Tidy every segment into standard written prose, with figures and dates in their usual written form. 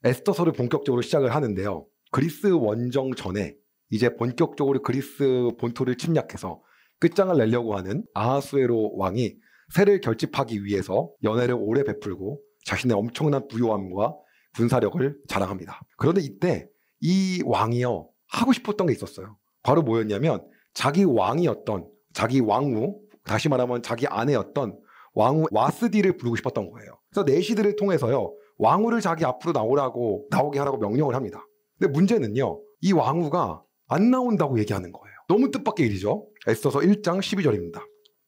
에스더서를 본격적으로 시작을 하는데요. 그리스 원정 전에 이제 본격적으로 그리스 본토를 침략해서 끝장을 내려고 하는 아하수에로 왕이 세를 결집하기 위해서 연회를 오래 베풀고 자신의 엄청난 부요함과 군사력을 자랑합니다. 그런데 이때 이 왕이요, 하고 싶었던 게 있었어요. 바로 뭐였냐면 자기 왕이었던, 자기 왕후, 다시 말하면 자기 아내였던 왕후 와스디를 부르고 싶었던 거예요. 그래서 내시들을 통해서요, 왕후를 자기 앞으로 나오게 하라고 명령을 합니다. 근데 문제는요, 이 왕후가 안 나온다고 얘기하는 거예요. 너무 뜻밖의 일이죠. 에스더서 1장 12절입니다.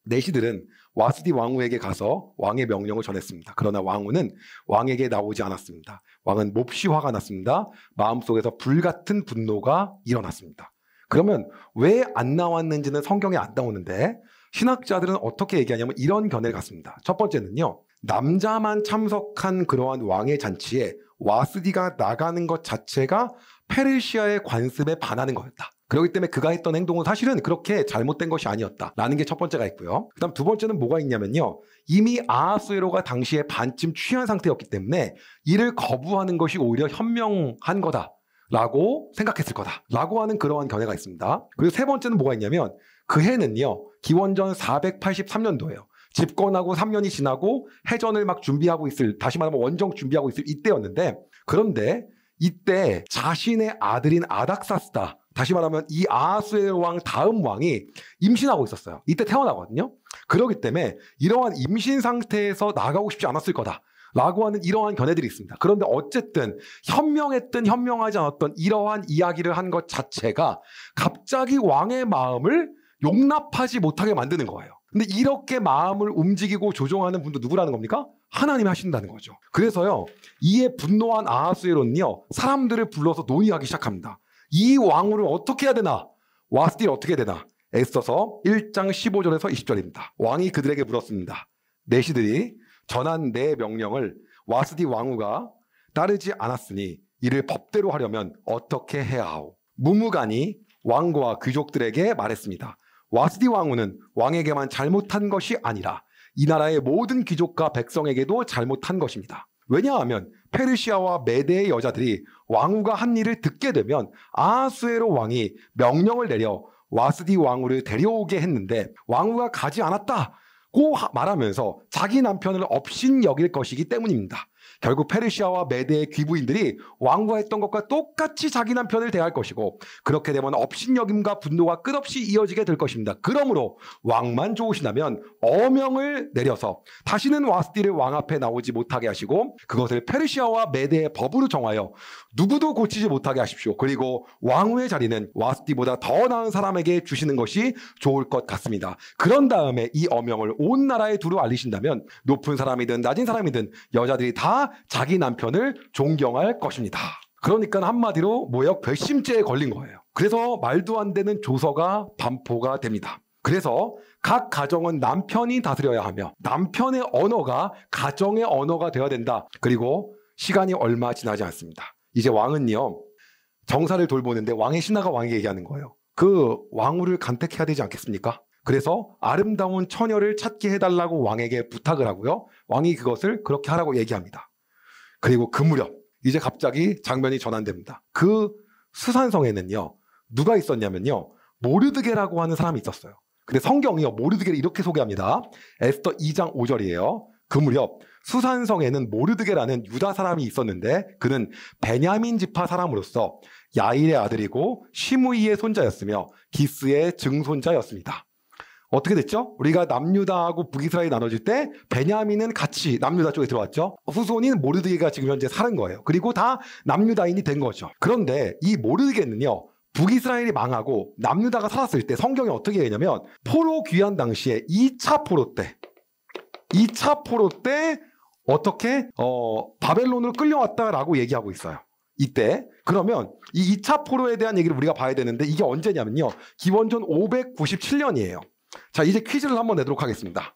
내시들은 와스디 왕후에게 가서 왕의 명령을 전했습니다. 그러나 왕후는 왕에게 나오지 않았습니다. 왕은 몹시 화가 났습니다. 마음속에서 불같은 분노가 일어났습니다. 그러면 왜 안 나왔는지는 성경에 안 나오는데 신학자들은 어떻게 얘기하냐면 이런 견해를 갖습니다. 첫 번째는요, 남자만 참석한 그러한 왕의 잔치에 와스디가 나가는 것 자체가 페르시아의 관습에 반하는 거였다. 그렇기 때문에 그가 했던 행동은 사실은 그렇게 잘못된 것이 아니었다라는 게 첫 번째가 있고요. 그다음 두 번째는 뭐가 있냐면요, 이미 아하수에로가 당시에 반쯤 취한 상태였기 때문에 이를 거부하는 것이 오히려 현명한 거다라고 생각했을 거다라고 하는 그러한 견해가 있습니다. 그리고 세 번째는 뭐가 있냐면 그 해는요, 기원전 483년도예요. 집권하고 3년이 지나고 해전을 막 준비하고 있을, 다시 말하면 원정 준비하고 있을 이때였는데, 그런데 이때 자신의 아들인 아닥사스다, 다시 말하면 이 아하수에로 왕 다음 왕이 임신하고 있었어요. 이때 태어나거든요. 그렇기 때문에 이러한 임신 상태에서 나가고 싶지 않았을 거다 라고 하는 이러한 견해들이 있습니다. 그런데 어쨌든 현명했든 현명하지 않았던 이러한 이야기를 한 것 자체가 갑자기 왕의 마음을 용납하지 못하게 만드는 거예요. 근데 이렇게 마음을 움직이고 조종하는 분도 누구라는 겁니까? 하나님이 하신다는 거죠. 그래서요, 이에 분노한 아하수에로는요, 사람들을 불러서 논의하기 시작합니다. 이 왕후를 어떻게 해야 되나? 와스디를 어떻게 해야 되나? 에스더서 1장 15절에서 20절입니다. 왕이 그들에게 물었습니다. 내시들이 전한 내 명령을 와스디 왕후가 따르지 않았으니 이를 법대로 하려면 어떻게 해야 하오? 무무간이 왕과 귀족들에게 말했습니다. 와스디 왕후는 왕에게만 잘못한 것이 아니라 이 나라의 모든 귀족과 백성에게도 잘못한 것입니다. 왜냐하면 페르시아와 메대의 여자들이 왕후가 한 일을 듣게 되면 아하수에로 왕이 명령을 내려 와스디 왕후를 데려오게 했는데 왕후가 가지 않았다고 말하면서 자기 남편을 업신여길 것이기 때문입니다. 결국 페르시아와 메대의 귀부인들이 왕후가 했던 것과 똑같이 자기 남편을 대할 것이고, 그렇게 되면 업신여김과 분노가 끝없이 이어지게 될 것입니다. 그러므로 왕만 좋으시다면 어명을 내려서 다시는 와스디를 왕 앞에 나오지 못하게 하시고 그것을 페르시아와 메대의 법으로 정하여 누구도 고치지 못하게 하십시오. 그리고 왕후의 자리는 와스디보다 더 나은 사람에게 주시는 것이 좋을 것 같습니다. 그런 다음에 이 어명을 온 나라에 두루 알리신다면 높은 사람이든 낮은 사람이든 여자들이 다 자기 남편을 존경할 것입니다. 그러니까 한마디로 뭐예요? 괘씸죄에 걸린 거예요. 그래서 말도 안 되는 조서가 반포가 됩니다. 그래서 각 가정은 남편이 다스려야 하며 남편의 언어가 가정의 언어가 되어야 된다. 그리고 시간이 얼마 지나지 않습니다. 이제 왕은요, 정사를 돌보는데 왕의 신하가 왕에게 얘기하는 거예요. 그 왕후를 간택해야 되지 않겠습니까? 그래서 아름다운 처녀를 찾게 해달라고 왕에게 부탁을 하고요, 왕이 그것을 그렇게 하라고 얘기합니다. 그리고 그 무렵 이제 갑자기 장면이 전환됩니다. 그 수산성에는요, 누가 있었냐면요, 모르드게라고 하는 사람이 있었어요. 근데 성경이요, 모르드게를 이렇게 소개합니다. 에스더 2장 5절이에요. 그 무렵 수산성에는 모르드게라는 유다 사람이 있었는데 그는 베냐민 지파 사람으로서 야일의 아들이고 시므이의 손자였으며 기스의 증손자였습니다. 어떻게 됐죠? 우리가 남유다하고 북이스라엘이 나눠질 때 베냐민은 같이 남유다 쪽에 들어왔죠. 후손인 모르드게가 지금 현재 사는 거예요. 그리고 다 남유다인이 된 거죠. 그런데 이 모르드게는요, 북이스라엘이 망하고 남유다가 살았을 때 성경이 어떻게 얘기하냐면 포로 귀환 당시에 2차 포로 때 어떻게 바벨론으로 끌려왔다라고 얘기하고 있어요. 이때 그러면 이 2차 포로에 대한 얘기를 우리가 봐야 되는데 이게 언제냐면요, 기원전 597년이에요. 자, 이제 퀴즈를 한번 내도록 하겠습니다.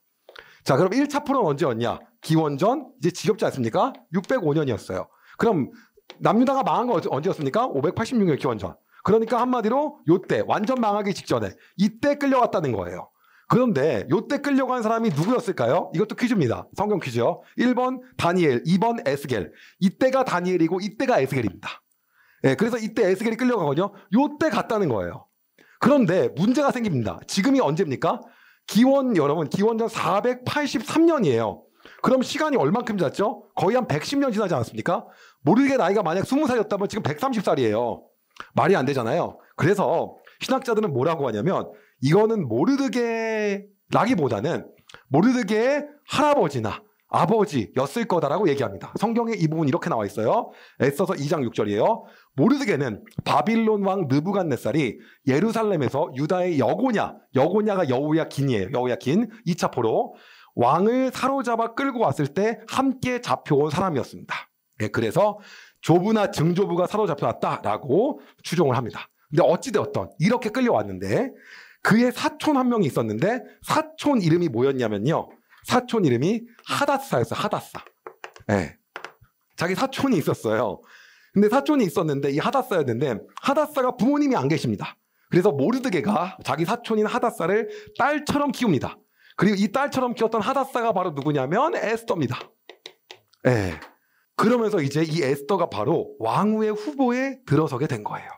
자, 그럼 1차 포로는 언제였냐? 기원전, 이제 지겹지 않습니까? 605년이었어요. 그럼 남유다가 망한 거 언제였습니까? 586년 기원전. 그러니까 한마디로 요때 완전 망하기 직전에 이때 끌려갔다는 거예요. 그런데 요때 끌려간 사람이 누구였을까요? 이것도 퀴즈입니다. 성경 퀴즈요. 1번 다니엘, 2번 에스겔. 이때가 다니엘이고 이때가 에스겔입니다. 예, 그래서 이때 에스겔이 끌려가거든요. 요때 갔다는 거예요. 그런데 문제가 생깁니다. 지금이 언제입니까? 여러분, 기원전 483년이에요. 그럼 시간이 얼만큼 지났죠? 거의 한 110년 지나지 않았습니까? 모르게 나이가 만약 20살이었다면 지금 130살이에요. 말이 안 되잖아요. 그래서 신학자들은 뭐라고 하냐면 이거는 모르드게라기보다는 모르드게의 할아버지나 아버지였을 거다라고 얘기합니다. 성경에 이 부분 이렇게 나와 있어요. 에스더서 2장 6절이에요. 모르드게는 바빌론 왕 느부갓네살이 예루살렘에서 유다의 여고냐가 여호야긴이에요. 여호야긴 2차 포로 왕을 사로잡아 끌고 왔을 때 함께 잡혀온 사람이었습니다. 예, 그래서 조부나 증조부가 사로잡혀왔다라고 추정을 합니다. 근데 어찌되었던 이렇게 끌려왔는데 그의 사촌 한 명이 있었는데 사촌 이름이 뭐였냐면요. 사촌 이름이 하닷사였어요. 하닷사. 예. 자기 사촌이 있었어요. 근데 사촌이 있었는데 이 하닷사였는데 하닷사가 부모님이 안 계십니다. 그래서 모르드게가 자기 사촌인 하닷사를 딸처럼 키웁니다. 그리고 이 딸처럼 키웠던 하닷사가 바로 누구냐면 에스더입니다. 예. 그러면서 이제 이 에스더가 바로 왕후의 후보에 들어서게 된 거예요.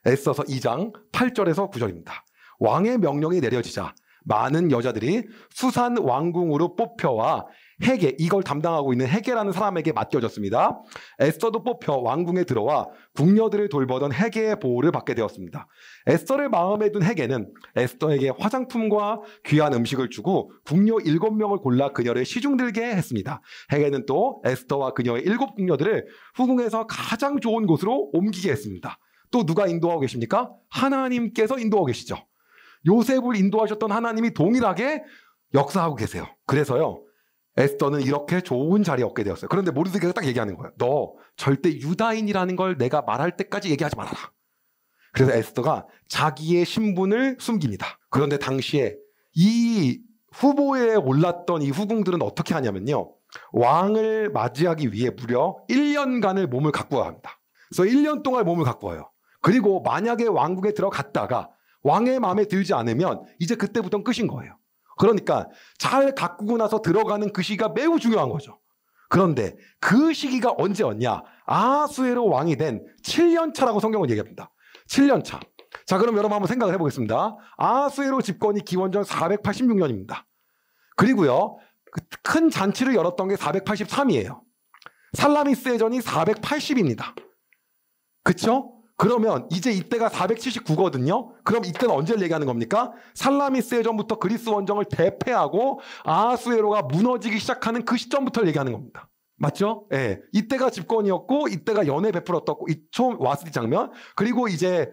에스더서 2장 8절에서 9절입니다. 왕의 명령이 내려지자 많은 여자들이 수산 왕궁으로 뽑혀와 헤게, 이걸 담당하고 있는 헤게라는 사람에게 맡겨졌습니다. 에스더도 뽑혀 왕궁에 들어와 궁녀들을 돌보던 헤게의 보호를 받게 되었습니다. 에스더를 마음에 둔 헤게는 에스더에게 화장품과 귀한 음식을 주고 궁녀 7명을 골라 그녀를 시중들게 했습니다. 헤게는 또 에스더와 그녀의 7궁녀들을 후궁에서 가장 좋은 곳으로 옮기게 했습니다. 또 누가 인도하고 계십니까? 하나님께서 인도하고 계시죠. 요셉을 인도하셨던 하나님이 동일하게 역사하고 계세요. 그래서요, 에스더는 이렇게 좋은 자리에 얻게 되었어요. 그런데 모르드게가 딱 얘기하는 거예요. 너 절대 유다인이라는 걸 내가 말할 때까지 얘기하지 말아라. 그래서 에스더가 자기의 신분을 숨깁니다. 그런데 당시에 이 후보에 올랐던 이 후궁들은 어떻게 하냐면요, 왕을 맞이하기 위해 무려 1년간을 몸을 가꾸어야 합니다. 그래서 1년 동안 몸을 가꾸어요. 그리고 만약에 왕궁에 들어갔다가 왕의 마음에 들지 않으면 이제 그때부터는 끝인 거예요. 그러니까 잘 가꾸고 나서 들어가는 그 시기가 매우 중요한 거죠. 그런데 그 시기가 언제였냐? 아하수에로 왕이 된 7년 차라고 성경은 얘기합니다. 7년 차. 자, 그럼 여러분 한번 생각을 해보겠습니다. 아하수에로 집권이 기원전 486년입니다. 그리고요, 큰 잔치를 열었던 게 483이에요. 살라미스의 전이 480입니다. 그쵸? 그러면 이제 이때가 479거든요. 그럼 이때는 언제를 얘기하는 겁니까? 살라미스의 전부터 그리스 원정을 대패하고 아하수에로가 무너지기 시작하는 그 시점부터 얘기하는 겁니다. 맞죠? 예. 이때가 집권이었고 이때가 연애 베풀었고 이초 와스디 장면, 그리고 이제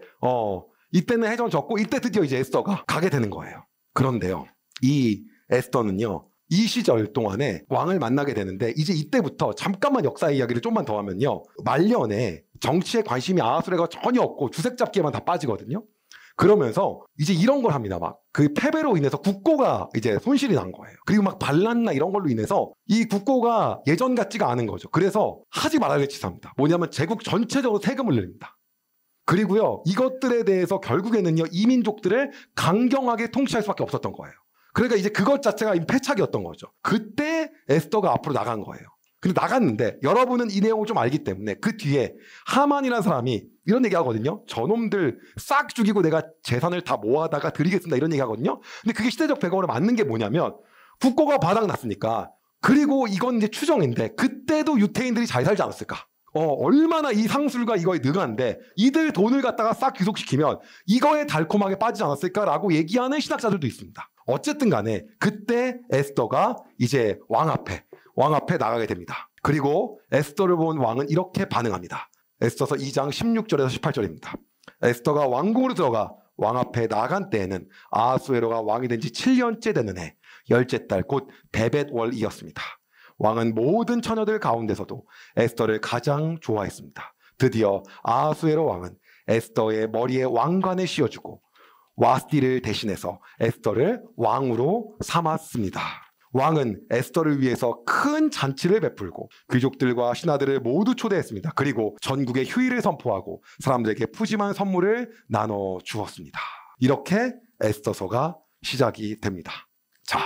이때는 해전 졌고 이때 드디어 이제 에스더가 가게 되는 거예요. 그런데요, 이 에스더는요, 이 시절 동안에 왕을 만나게 되는데 이제 이때부터 잠깐만 역사 이야기를 좀만 더 하면요, 말년에 정치에 관심이 아하수에로가 전혀 없고 주색 잡기에만 다 빠지거든요. 그러면서 이제 이런 걸 합니다. 막 그 패배로 인해서 국고가 이제 손실이 난 거예요. 그리고 막 반란이나 이런 걸로 인해서 이 국고가 예전 같지가 않은 거죠. 그래서 하지 말아야 될 짓을 합니다. 뭐냐면 제국 전체적으로 세금을 내립니다. 그리고요, 이것들에 대해서 결국에는요, 이민족들을 강경하게 통치할 수밖에 없었던 거예요. 그러니까 이제 그것 자체가 패착이었던 거죠. 그때 에스더가 앞으로 나간 거예요. 근데 나갔는데 여러분은 이 내용을 좀 알기 때문에 그 뒤에 하만이라는 사람이 이런 얘기 하거든요. 저놈들 싹 죽이고 내가 재산을 다 모아다가 드리겠습니다, 이런 얘기 하거든요. 근데 그게 시대적 배경으로 맞는 게 뭐냐면 국고가 바닥났으니까. 그리고 이건 이제 추정인데 그때도 유태인들이 잘 살지 않았을까. 얼마나 이 상술과 이거에 능한데 이들 돈을 갖다가 싹 귀속시키면 이거에 달콤하게 빠지지 않았을까라고 얘기하는 신학자들도 있습니다. 어쨌든 간에 그때 에스더가 이제 왕 앞에 나가게 됩니다. 그리고 에스더를 본 왕은 이렇게 반응합니다. 에스더서 2장 16절에서 18절입니다. 에스더가 왕궁으로 들어가 왕 앞에 나간 때에는 아하수에로가 왕이 된 지 7년째 되는 해, 10째 달 곧 데벳월이었습니다. 왕은 모든 처녀들 가운데서도 에스더를 가장 좋아했습니다. 드디어 아하수에로 왕은 에스더의 머리에 왕관을 씌워주고 와스디를 대신해서 에스더를 왕으로 삼았습니다. 왕은 에스더를 위해서 큰 잔치를 베풀고 귀족들과 신하들을 모두 초대했습니다. 그리고 전국에 휴일을 선포하고 사람들에게 푸짐한 선물을 나눠 주었습니다. 이렇게 에스더서가 시작이 됩니다. 자,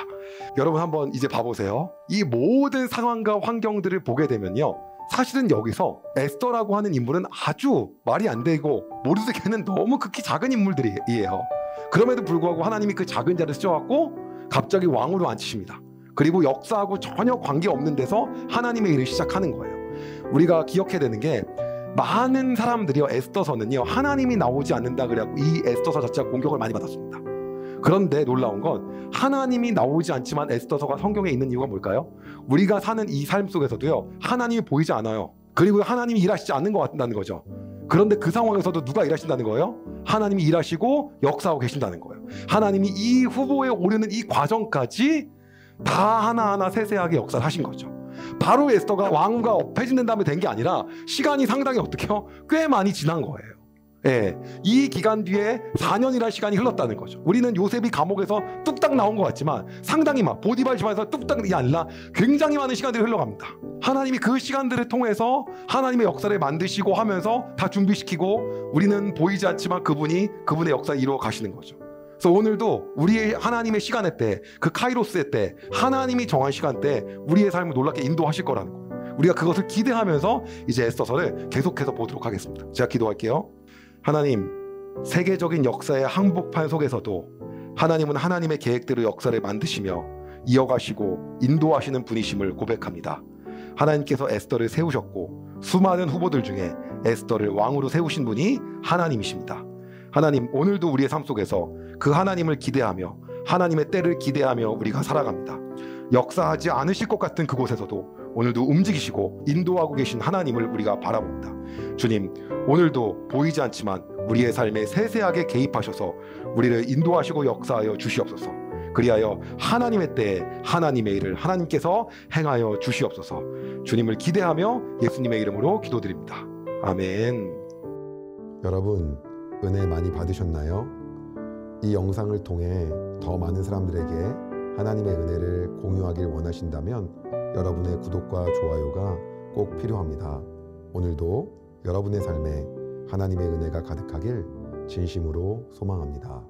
여러분 한번 이제 봐보세요. 이 모든 상황과 환경들을 보게 되면요, 사실은 여기서 에스더라고 하는 인물은 아주 말이 안 되고 모르드게는 너무 극히 작은 인물들이에요. 그럼에도 불구하고 하나님이 그 작은 자를 쓰셔갖고 갑자기 왕으로 앉히십니다. 그리고 역사하고 전혀 관계없는 데서 하나님의 일을 시작하는 거예요. 우리가 기억해야 되는 게, 많은 사람들이요, 에스더서는요, 하나님이 나오지 않는다 그래갖고 이 에스더서 자체가 공격을 많이 받았습니다. 그런데 놀라운 건 하나님이 나오지 않지만 에스더서가 성경에 있는 이유가 뭘까요? 우리가 사는 이 삶 속에서도요, 하나님이 보이지 않아요. 그리고 하나님이 일하시지 않는 것 같다는 거죠. 그런데 그 상황에서도 누가 일하신다는 거예요? 하나님이 일하시고 역사하고 계신다는 거예요. 하나님이 이 후보에 오르는 이 과정까지 다 하나하나 세세하게 역사를 하신 거죠. 바로 에스더가 왕후가 폐진된 다음에 된 게 아니라 시간이 상당히 어떻게요? 꽤 많이 지난 거예요. 예, 이 기간 뒤에 4년이라는 시간이 흘렀다는 거죠. 우리는 요셉이 감옥에서 뚝딱 나온 것 같지만 상당히 막 보디발 집안에서 뚝딱이 아니라 굉장히 많은 시간들이 흘러갑니다. 하나님이 그 시간들을 통해서 하나님의 역사를 만드시고 하면서 다 준비시키고, 우리는 보이지 않지만 그분의 역사를 이루어 가시는 거죠. 그래서 오늘도 우리의 하나님의 시간의 때, 그 카이로스의 때, 하나님이 정한 시간 때 우리의 삶을 놀랍게 인도하실 거라는 거예요. 우리가 그것을 기대하면서 이제 에스더서를 계속해서 보도록 하겠습니다. 제가 기도할게요. 하나님, 세계적인 역사의 항복판 속에서도 하나님은 하나님의 계획대로 역사를 만드시며 이어가시고 인도하시는 분이심을 고백합니다. 하나님께서 에스더를 세우셨고 수많은 후보들 중에 에스더를 왕으로 세우신 분이 하나님이십니다. 하나님, 오늘도 우리의 삶 속에서 그 하나님을 기대하며 하나님의 때를 기대하며 우리가 살아갑니다. 역사하지 않으실 것 같은 그곳에서도 오늘도 움직이시고 인도하고 계신 하나님을 우리가 바라봅니다. 주님, 오늘도 보이지 않지만 우리의 삶에 세세하게 개입하셔서 우리를 인도하시고 역사하여 주시옵소서. 그리하여 하나님의 때에 하나님의 일을 하나님께서 행하여 주시옵소서. 주님을 기대하며 예수님의 이름으로 기도드립니다. 아멘. 여러분, 은혜 많이 받으셨나요? 이 영상을 통해 더 많은 사람들에게 하나님의 은혜를 공유하길 원하신다면 여러분의 구독과 좋아요가 꼭 필요합니다. 오늘도 여러분의 삶에 하나님의 은혜가 가득하길 진심으로 소망합니다.